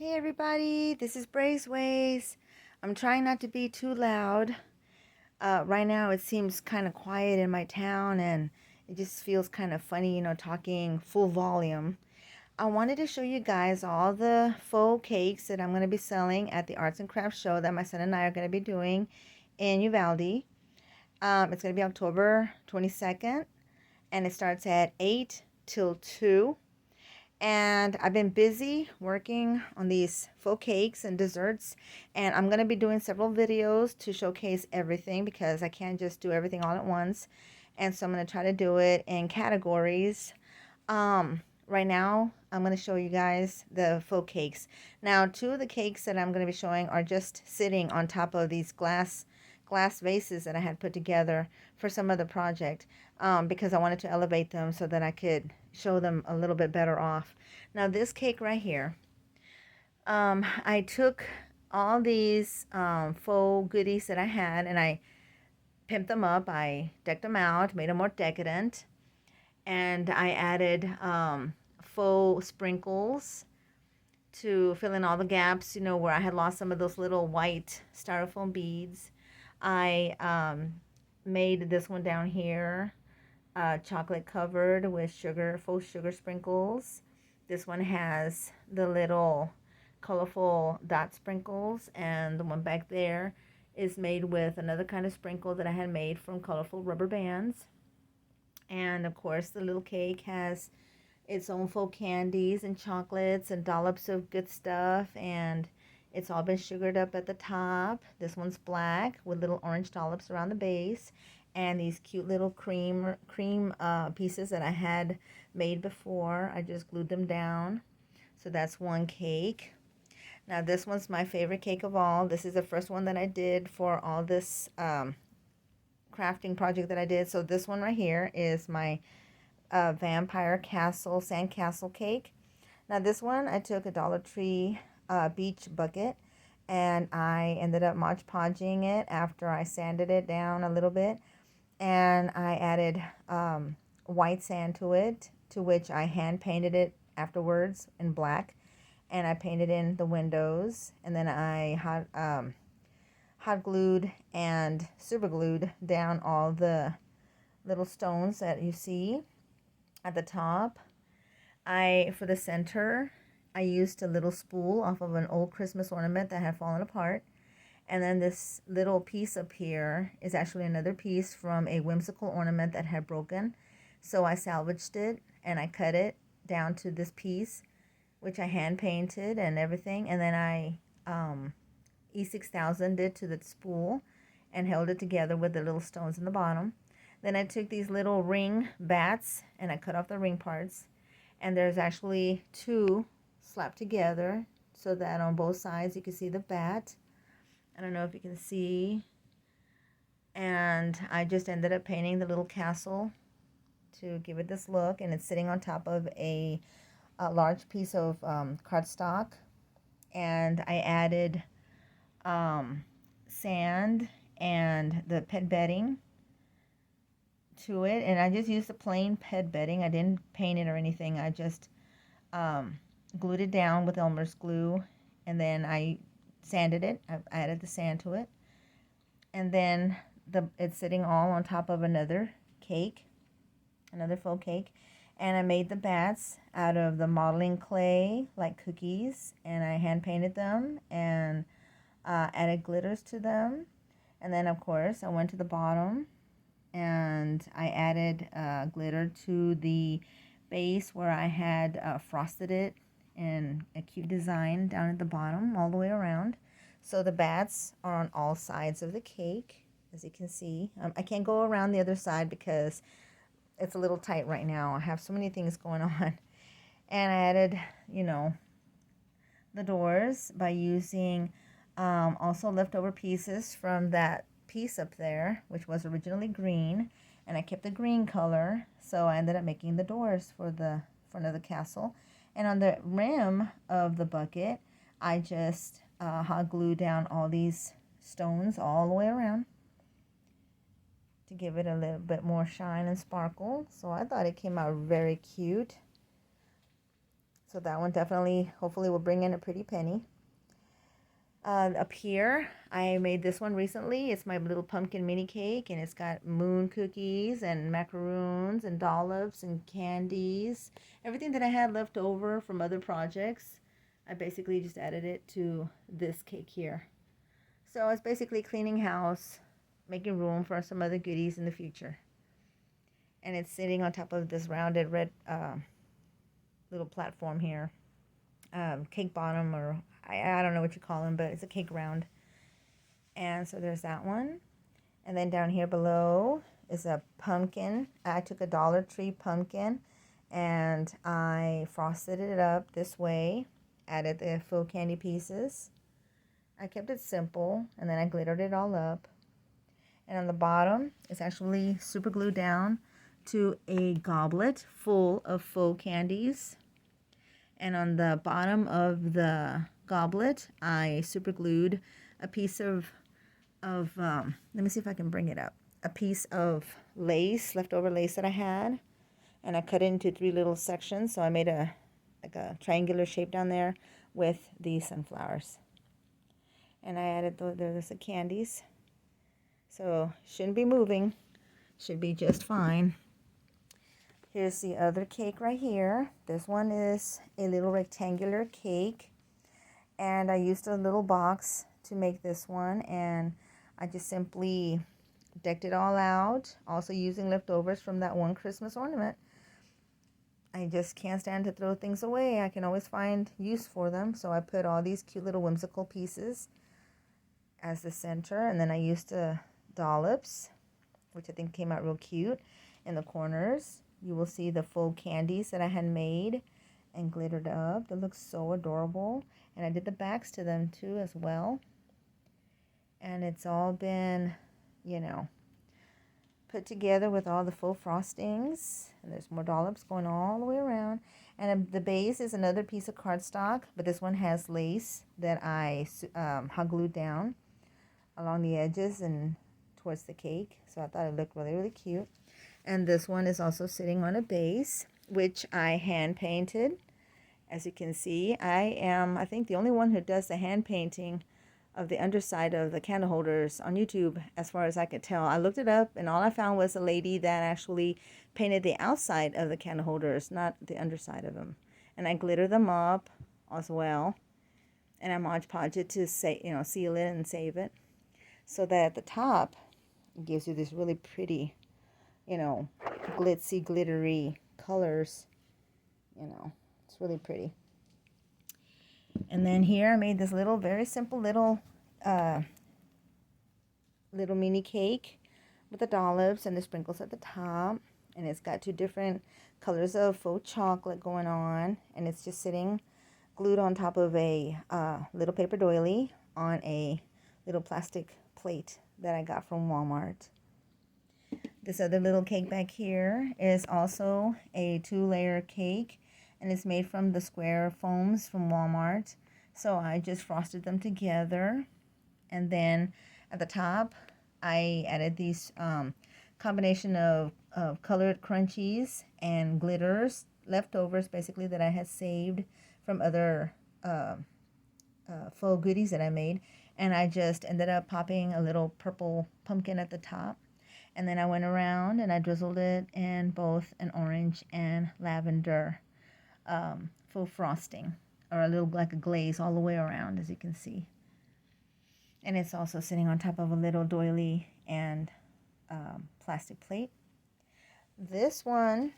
Hey everybody, this is Braceways. I'm trying not to be too loud. Right now it seems kind of quiet in my town and it just feels kind of funny, talking full volume. I wanted to show you guys all the faux cakes that I'm going to be selling at the Arts and Crafts show that my son and I are going to be doing in Uvalde. It's going to be October 22nd and it starts at 8 till 2. And I've been busy working on these faux cakes and desserts, and I'm going to be doing several videos to showcase everything because I can't just do everything all at once. And so I'm going to try to do it in categories. Right now I'm going to show you guys the faux cakes. Now, two of the cakes that I'm going to be showing are just sitting on top of these glass vases that I had put together for some of the project, because I wanted to elevate them so that I could show them a little bit better off. Now this cake right here, I took all these faux goodies that I had and I pimped them up. I decked them out, made them more decadent, and I added faux sprinkles to fill in all the gaps, where I had lost some of those little white styrofoam beads. I made this one down here chocolate covered with faux sugar sprinkles. This one has the little colorful dot sprinkles, and the one back there is made with another kind of sprinkle that I had made from colorful rubber bands. And of course, the little cake has its own faux candies and chocolates and dollops of good stuff, and it's all been sugared up at the top. This one's black with little orange dollops around the base, and these cute little cream pieces that I had made before. I just glued them down. So that's one cake. Now this one's my favorite cake of all. This is the first one that I did for all this crafting project that I did. So this one right here is my vampire castle sandcastle cake. Now this one I took a Dollar Tree beach bucket and I ended up Mod Podging it after I sanded it down a little bit, and I added white sand to it, to which I hand painted it afterwards in black, and I painted in the windows, and then I hot glued and super glued down all the little stones that you see at the top. For the center, I used a little spool off of an old Christmas ornament that had fallen apart. And then this little piece up here is actually another piece from a whimsical ornament that had broken. So I salvaged it and I cut it down to this piece, which I hand painted and everything. And then I E6000 it to the spool and held it together with the little stones in the bottom. Then I took these little ring bats and I cut off the ring parts. And there's actually two slapped together so that on both sides you can see the bat. I don't know if you can see. And I just ended up painting the little castle to give it this look. And it's sitting on top of a large piece of cardstock. And I added sand and the pet bedding to it. And I just used the plain pet bedding. I didn't paint it or anything. I just glued it down with Elmer's glue. And then I sanded it. I added the sand to it, and then it's sitting all on top of another cake, another faux cake, and I made the bats out of the modeling clay like cookies, and I hand painted them and added glitters to them. And then of course I went to the bottom and I added glitter to the base where I had frosted it in a cute design down at the bottom all the way around. So the bats are on all sides of the cake, as you can see. I can't go around the other side because it's a little tight right now. I have so many things going on. And I added, the doors by using also leftover pieces from that piece up there, which was originally green, and I kept the green color, so I ended up making the doors for the front of the castle. And on the rim of the bucket, I just hot glued down all these stones all the way around to give it a little bit more shine and sparkle. So I thought it came out very cute. So that one definitely, hopefully, will bring in a pretty penny. Up here, I made this one recently. It's my little pumpkin mini cake, and it's got moon cookies and macaroons and dollops and candies. Everything that I had left over from other projects, I basically just added it to this cake here. So it's basically cleaning house, making room for some other goodies in the future. And it's sitting on top of this rounded red little platform here. Cake bottom, or I don't know what you call them, but it's a cake round. And so there's that one. And then down here below is a pumpkin. I took a Dollar Tree pumpkin and I frosted it up this way. Added the faux candy pieces. I kept it simple, and then I glittered it all up. And on the bottom, it's actually super glued down to a goblet full of faux candies. And on the bottom of the goblet, I super glued a piece of let me see if I can bring it up. A piece of lace, leftover lace that I had, and I cut it into 3 little sections. So I made a triangular shape down there with these sunflowers. And I added the candies. So shouldn't be moving. Should be just fine. Here's the other cake right here. This one is a little rectangular cake. And I used a little box to make this one. And I just simply decked it all out. Also using leftovers from that one Christmas ornament. I just can't stand to throw things away. I can always find use for them. So I put all these cute little whimsical pieces as the center. And then I used the dollops, which I think came out real cute. In the corners, you will see the full candies that I had made and glittered up. They look so adorable. And I did the backs to them too as well. And it's all been, put together with all the faux frostings. And there's more dollops going all the way around. And the base is another piece of cardstock, but this one has lace that I hot glued down along the edges and towards the cake. So I thought it looked really, really cute. And this one is also sitting on a base, which I hand painted. As you can see, I am, I think, the only one who does the hand painting of the underside of the candle holders on YouTube, as far as I could tell. I looked it up, and all I found was a lady that actually painted the outside of the candle holders, not the underside of them. And I glitter them up as well. And I Mod Podge it to seal it and save it. So that at the top, it gives you this really pretty, glitzy, glittery colors. It's really pretty. And then here I made this little, very simple little mini cake with the dollops and the sprinkles at the top. And it's got 2 different colors of faux chocolate going on. And it's just sitting glued on top of a little paper doily on a little plastic plate that I got from Walmart. This other little cake back here is also a 2-layer cake, and it's made from the square foams from Walmart. So I just frosted them together, and then at the top I added these combination of colored crunchies and glitters, leftovers basically, that I had saved from other faux goodies that I made. And I just ended up popping a little purple pumpkin at the top. And then I went around and I drizzled it in both an orange and lavender faux frosting, or a little like a glaze all the way around, as you can see. And it's also sitting on top of a little doily and plastic plate. This one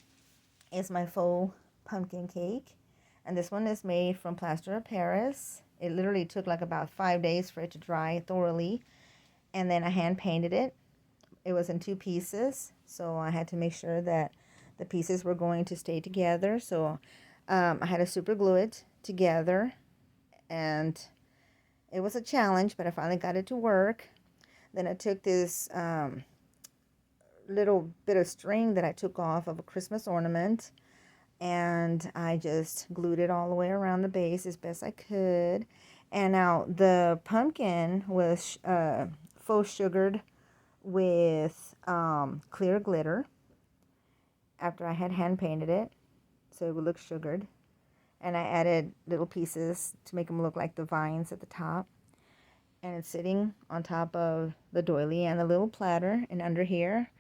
is my faux pumpkin cake. And this one is made from plaster of Paris. It literally took like about 5 days for it to dry thoroughly. And then I hand painted it. It was in 2 pieces. So I had to make sure that the pieces were going to stay together. So I had to super glue it together. And it was a challenge, but I finally got it to work. Then I took this little bit of string that I took off of a Christmas ornament, and I just glued it all the way around the base as best I could. And now the pumpkin was faux sugared with clear glitter after I had hand painted it, so it would look sugared. And I added little pieces to make them look like the vines at the top. And it's sitting on top of the doily and the little platter. And under here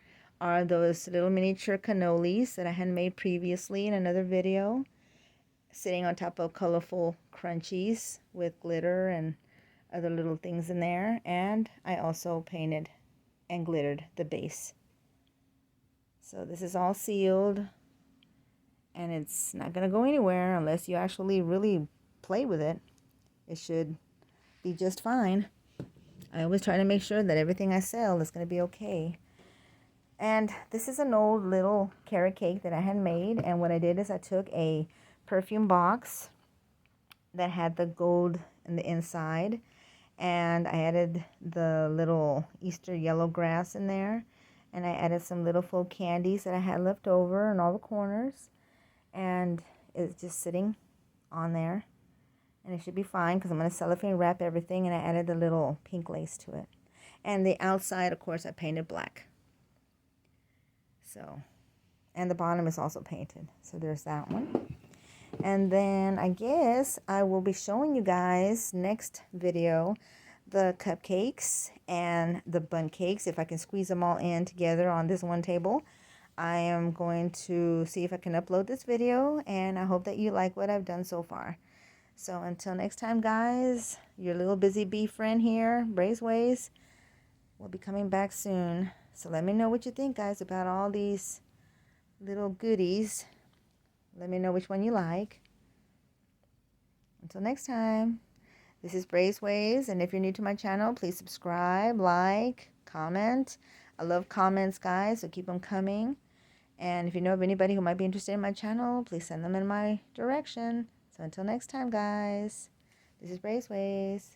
are those little miniature cannolis that I had made previously in another video, sitting on top of colorful crunchies with glitter and other little things in there. And I also painted and glittered the base. So this is all sealed, and it's not going to go anywhere unless you actually really play with it. It should be just fine. I always try to make sure that everything I sell is going to be okay. And this is an old little carrot cake that I had made, and what I did is I took a perfume box that had the gold in the inside, and I added the little Easter yellow grass in there, and I added some little faux candies that I had left over in all the corners, and it's just sitting on there, and it should be fine because I'm going to cellophane wrap everything, and I added the little pink lace to it. And the outside, of course, I painted black. So, and the bottom is also painted. So there's that one. And then I guess I will be showing you guys next video the cupcakes and the bun cakes, if I can squeeze them all in together on this one table. I am going to see if I can upload this video, and I hope that you like what I've done so far. So until next time, guys, your little busy bee friend here, Braceways, will be coming back soon. So let me know what you think, guys, about all these little goodies. Let me know which one you like. Until next time, this is Braceways, and if you're new to my channel, please subscribe, like, comment. I love comments, guys, so keep them coming. And if you know of anybody who might be interested in my channel, please send them in my direction. So until next time, guys, this is Braceways.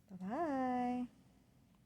Bye-bye.